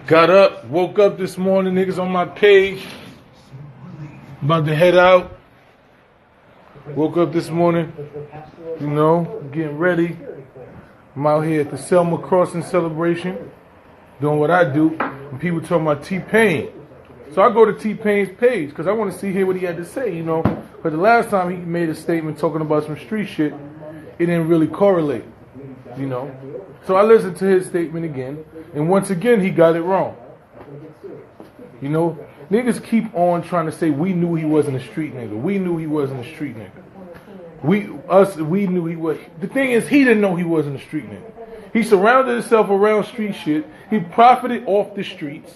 Got up, woke up this morning, niggas on my page. About to head out. Woke up this morning, you know, getting ready. I'm out here at the Selma Crossing celebration, doing what I do. And people talking about T-Pain. So I go to T-Pain's page because I want to hear what he had to say, you know. But the last time he made a statement talking about some street shit, it didn't really correlate, you know. So I listened to his statement again, and once again he got it wrong. You know, niggas keep on trying to say we knew he wasn't a street nigga. We knew he wasn't a street nigga. We knew he was. The thing is, he didn't know he wasn't a street nigga. He surrounded himself around street shit. He profited off the streets.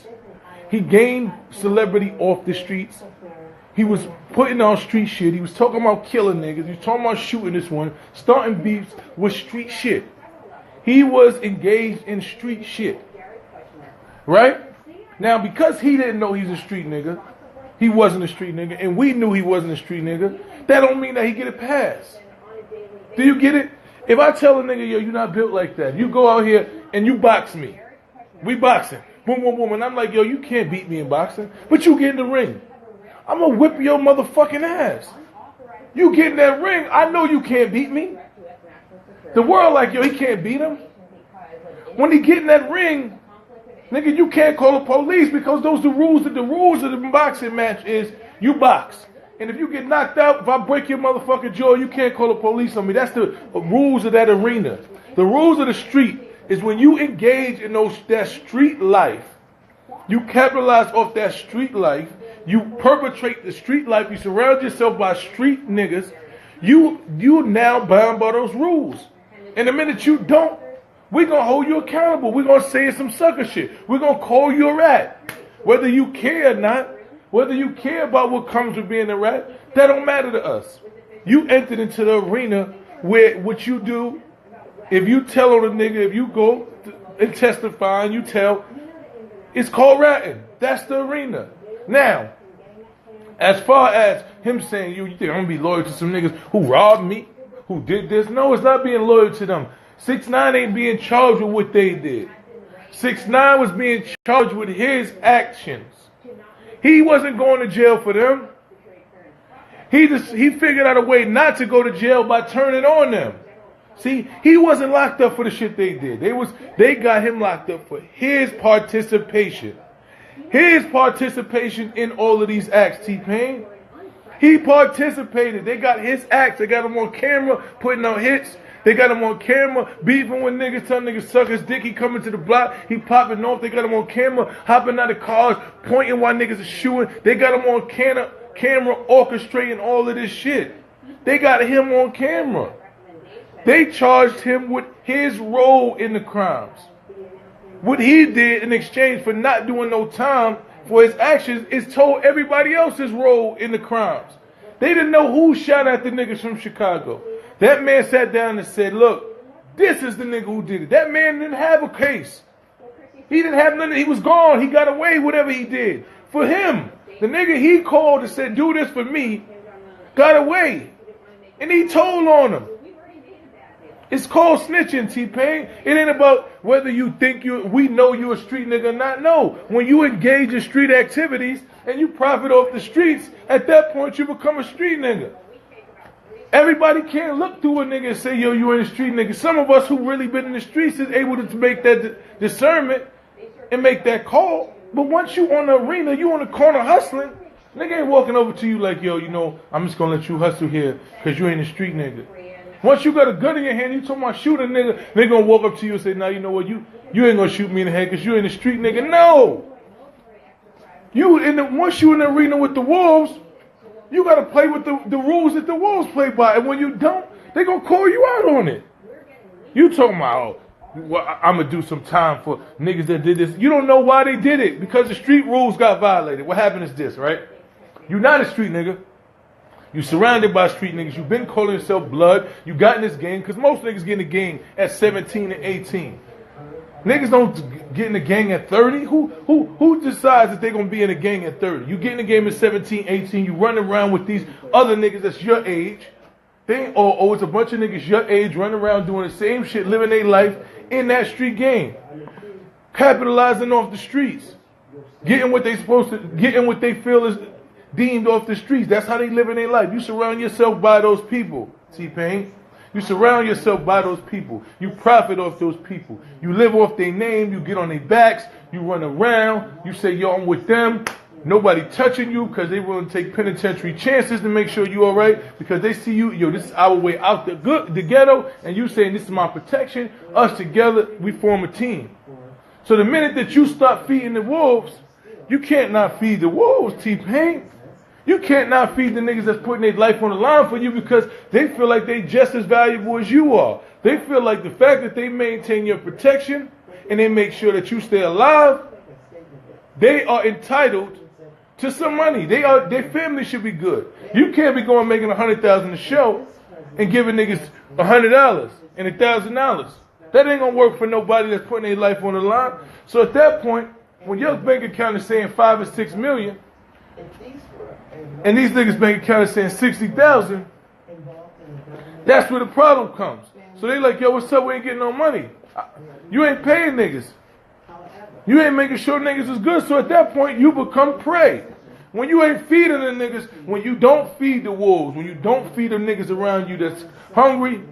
He gained celebrity off the streets. He was putting on street shit. He was talking about killing niggas. He was talking about shooting this one, starting beefs with street shit. He was engaged in street shit. Right? Now, because he didn't know he's a street nigga, he wasn't a street nigga, and we knew he wasn't a street nigga, that don't mean that he get a pass. Do you get it? If I tell a nigga, yo, you're not built like that, you go out here and you box me. We boxing. Boom, boom, boom. And I'm like, yo, you can't beat me in boxing, but you get in the ring. I'm going to whip your motherfucking ass. You get in that ring, I know you can't beat me. The world like, yo, he can't beat him. When he get in that ring, nigga, you can't call the police because those are the rules. The rules of the boxing match is you box. And if you get knocked out, if I break your motherfucking jaw, you can't call the police on me. That's the rules of that arena. The rules of the street is when you engage in that street life, you capitalize off that street life, you perpetrate the street life, you surround yourself by street niggas, you now bound by those rules. And the minute you don't, we're going to hold you accountable. We're going to say some sucker shit. We're going to call you a rat. Whether you care or not, whether you care about what comes with being a rat, that don't matter to us. You entered into the arena where what you do, if you tell on a nigga, if you go and testify and you tell, it's called ratting. That's the arena. Now, as far as him saying, you think I'm going to be loyal to some niggas who robbed me, who did this? No, it's not being loyal to them. 6ix9ine ain't being charged with what they did. 6ix9ine was being charged with his actions. He wasn't going to jail for them. He figured out a way not to go to jail by turning on them. See, he wasn't locked up for the shit they did. They got him locked up for his participation. His participation in all of these acts, T-Pain. He participated. They got his acts. They got him on camera putting out hits. They got him on camera beefing with niggas, telling niggas suck his dick. He coming to the block, he popping off. They got him on camera hopping out of cars, pointing while niggas are shooting. They got him on camera orchestrating all of this shit. They got him on camera. They charged him with his role in the crimes. What he did in exchange for not doing no time for his actions is told everybody else's role in the crimes. They didn't know who shot at the niggas from Chicago. That man sat down and said, look, this is the nigga who did it. That man didn't have a case. He didn't have nothing. He was gone. He got away whatever he did. For him, the nigga he called and said, do this for me, got away. And he told on him. It's called snitching, T-Pain. It ain't about whether you think we know you a street nigga or not. No. When you engage in street activities and you profit off the streets, at that point you become a street nigga. Everybody can't look through a nigga and say, yo, you ain't a street nigga. Some of us who really been in the streets is able to make that discernment and make that call. But once you on the arena, you on the corner hustling, nigga ain't walking over to you like, yo, you know, I'm just going to let you hustle here because you ain't a street nigga. Once you got a gun in your hand, you talking about shoot a nigga, they going to walk up to you and say, nah, you know what, you ain't going to shoot me in the head because you ain't a street nigga. No! Once you in the arena with the wolves, you got to play with the rules that the wolves play by. And when you don't, they going to call you out on it. You talking about, well, I'm going to do some time for niggas that did this. You don't know why they did it. Because the street rules got violated. What happened is this, right? You're not a street nigga. You surrounded by street niggas. You've been calling yourself blood. You got in this game. Because most niggas get in the game at 17 and 18. Niggas don't get in the gang at 30. Who decides that they're going to be in a gang at 30? You get in the game at 17, 18. You run around with these other niggas that's your age. It's a bunch of niggas your age running around doing the same shit, living their life in that street game. capitalizing off the streets, getting what they supposed to, getting what they feel is deemed off the streets. That's how they live in their life. You surround yourself by those people, T-Pain. You surround yourself by those people. You profit off those people. You live off their name. You get on their backs. You run around. You say, yo, I'm with them. Nobody touching you because they willing to take penitentiary chances to make sure you all right, because they see you, yo, this is our way out the ghetto, and you saying this is my protection. Us together, we form a team. So the minute that you start feeding the wolves, you can't not feed the wolves, T-Pain. You can't not feed the niggas that's putting their life on the line for you because they feel like they just as valuable as you are. They feel like the fact that they maintain your protection and they make sure that you stay alive, they are entitled to some money. Their family should be good. You can't be going making $100,000 a show and giving niggas $100 and $1,000. That ain't gonna work for nobody that's putting their life on the line. So at that point, when your bank account is saying 5 or 6 million, and these niggas bank account is saying 60,000, that's where the problem comes. So they like, yo, what's up? We ain't getting no money. You ain't paying niggas. You ain't making sure niggas is good. So at that point, you become prey. When you ain't feeding the niggas, when you don't feed the wolves, when you don't feed the niggas around you that's hungry,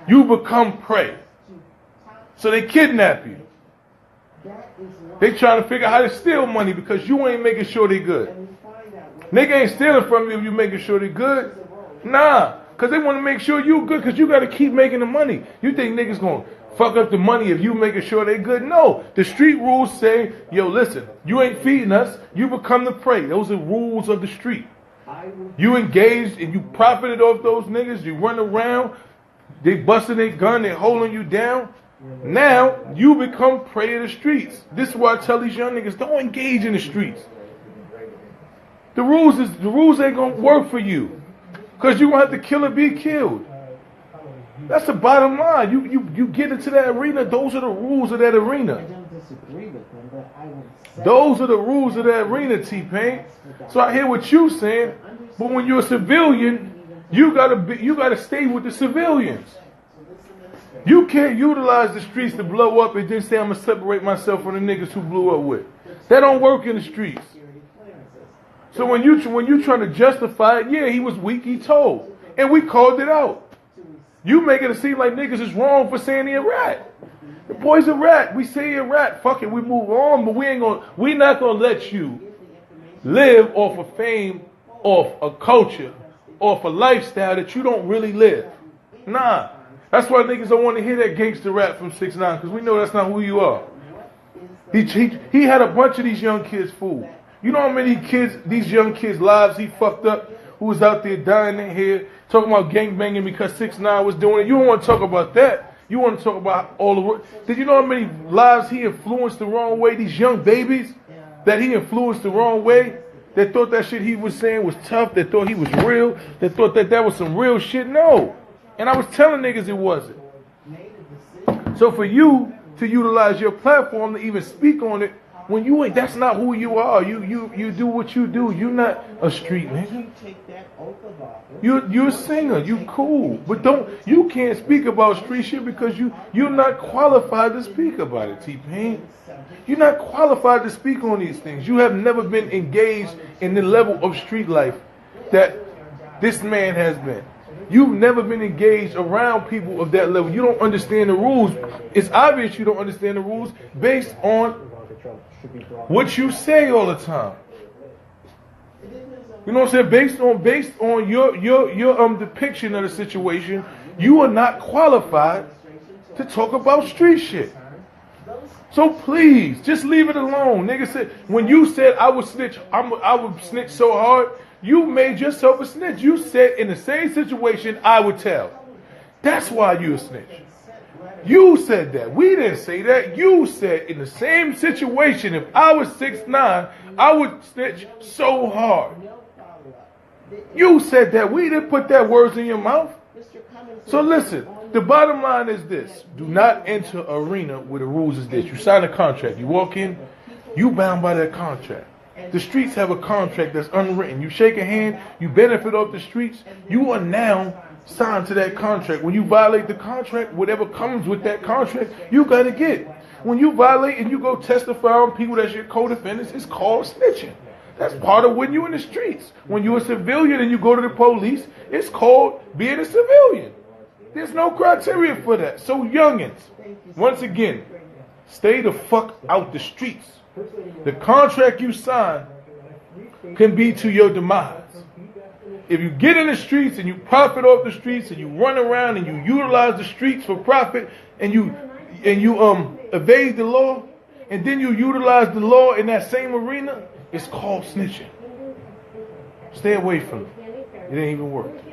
you become prey. So they kidnap you. They trying to figure out how to steal money because you ain't making sure they good. Nigga ain't stealing from you if you making sure they good. Nah, because they want to make sure you good because you got to keep making the money. You think niggas going to fuck up the money if you making sure they good? No. The street rules say, yo, listen, you ain't feeding us, you become the prey. Those are rules of the street. You engaged and you profited off those niggas. You run around, they busting their gun, they holding you down. Now, you become prey of the streets. This is why I tell these young niggas, don't engage in the streets. The rules ain't going to work for you. Because you're going to have to kill or be killed. That's the bottom line. You get into that arena, those are the rules of that arena. Those are the rules of that arena, T-Pain. So I hear what you saying, but when you're a civilian, you gotta stay with the civilians. You can't utilize the streets to blow up and then say I'm gonna separate myself from the niggas who blew up with. That don't work in the streets. So when you trying to justify it, yeah, he was weak, he told. And we called it out. You making it seem like niggas is wrong for saying he a rat. The boy's a rat. We say he a rat. Fuck it, we move on, but we not gonna let you live off of fame, off a culture, off a lifestyle that you don't really live. Nah. That's why niggas don't want to hear that gangster rap from 6ix9ine, because we know that's not who you are. He had a bunch of these young kids fooled. You know how many these young kids' lives he fucked up, who was out there dying in here, talking about gangbanging because 6ix9ine was doing it. You don't want to talk about that. You want to talk about all the... Did you know how many lives he influenced the wrong way? These young babies that he influenced the wrong way, that thought that shit he was saying was tough, that thought he was real, that thought that was some real shit. No. And I was telling niggas it wasn't. So for you to utilize your platform to even speak on it, when you ain't, that's not who you are. You do what you do. You're not a street nigga. You're a singer. You cool. But you can't speak about street shit because you're not qualified to speak about it, T-Pain. You're not qualified to speak on these things. You have never been engaged in the level of street life that this man has been. You've never been engaged around people of that level. You don't understand the rules. It's obvious you don't understand the rules based on what you say all the time. You know what I'm saying? Based on your depiction of the situation, you are not qualified to talk about street shit. So please, just leave it alone. Nigga said, when you said I would snitch, I would snitch so hard, you made yourself a snitch. You said in the same situation, I would tell. That's why you a snitch. You said that. We didn't say that. You said in the same situation, if I was 6ix9ine, I would snitch so hard. You said that. We didn't put that words in your mouth. So listen, the bottom line is this. Do not enter an arena where the rules is this. You sign a contract. You walk in, you bound by that contract. The streets have a contract that's unwritten. You shake a hand, you benefit off the streets. You are now sign to that contract. When you violate the contract, whatever comes with that contract, you got to get. When you violate and you go testify on people that's your co-defendants, it's called snitching. That's part of when you're in the streets. When you're a civilian and you go to the police, it's called being a civilian. There's no criteria for that. So youngins, once again, stay the fuck out the streets. The contract you sign can be to your demise. If you get in the streets and you profit off the streets and you run around and you utilize the streets for profit and you evade the law and then you utilize the law in that same arena, it's called snitching. Stay away from it. It ain't even worth it.